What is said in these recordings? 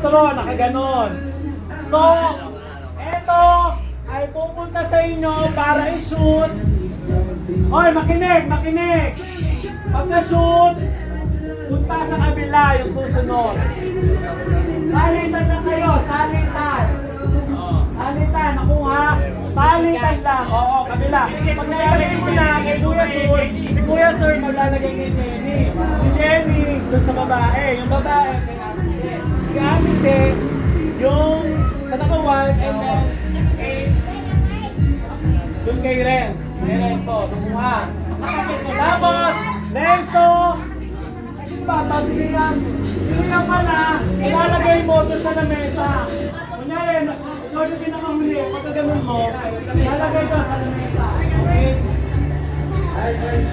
straw, nakaganon. So, eto ay pupunta sa inyo para i-shoot. Hoy, makinig, makinig. Pagka-shoot, punta sa kabila yung susunod. Salitan na kayo, salitan. Salitan, nakuha. Salitan lang, oo, kabila. Pag nailagay mo na kay Kuya Sur, si Kuya Sur maglalagay kay Jenny. Si Jenny, doon sa babae. Yung babae, kay Ate Che. Si Ate Che, yung sa naka-white, and then doon kay Renz. Kay Renzo, nakuha. Tapos, Renzo, sino ba ito? Si Liam. Si Liam pala, ilalagay mo doon sa lamesa. Kunyari, ikaw yung pinakahuli, pagka ganun mo, ilalagay ka sa lamesa.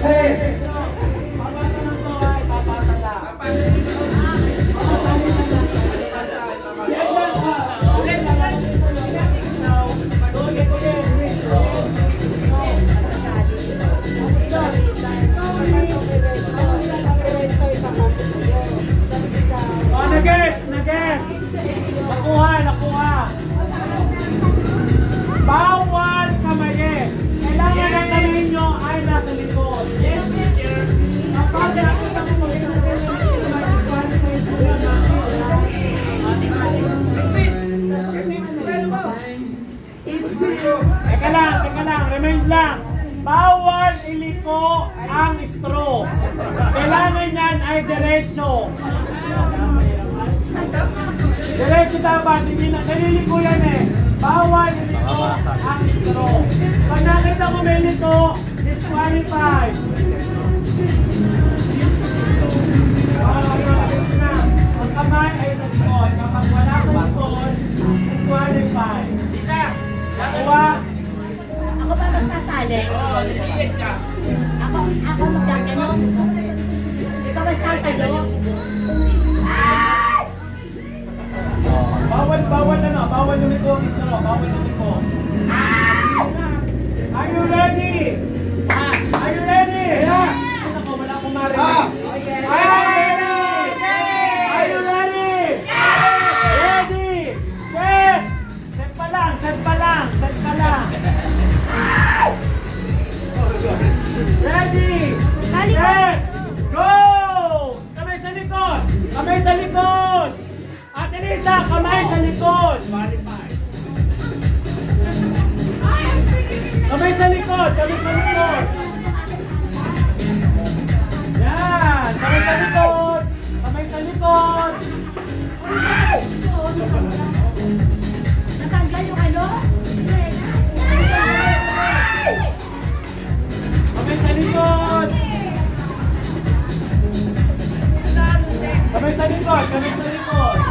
Okay? Papasa ng to, ay papasa lang. Nugget! Nakuha! Bawal kamayin! Kailangan ang kamay nyo ay nasa likod. Yes, teacher! Kapag nakita mo Teka lang, remind lang. Bawal iliko ang straw. Kailangan yan ay diretso. Diretso dapat, hindi na, naliliko yan eh. Bawal iliko ang straw. Pag nakita mo may liko, disqualified. Ang kamay ay sa likod. Kapag wala sa likod, disqualified. Nakuha? Ako ba magsasali? Ako magkakanon? Ikaw ba sasalo? Bawal yung liko ang straw. Bawal yung liko. Are you ready? Are you ready? Ako, wala akong marinig. Are you ready? Are you ready? Ready? Set! Set pa lang. Ready? Set! Go! Kamay sa likod! Ate Lisa, kamay sa likod! Kamay sa likod! Yan! Kamay sa likod! Natanggal yung ano? Kamay sa likod! Kamay sa likod!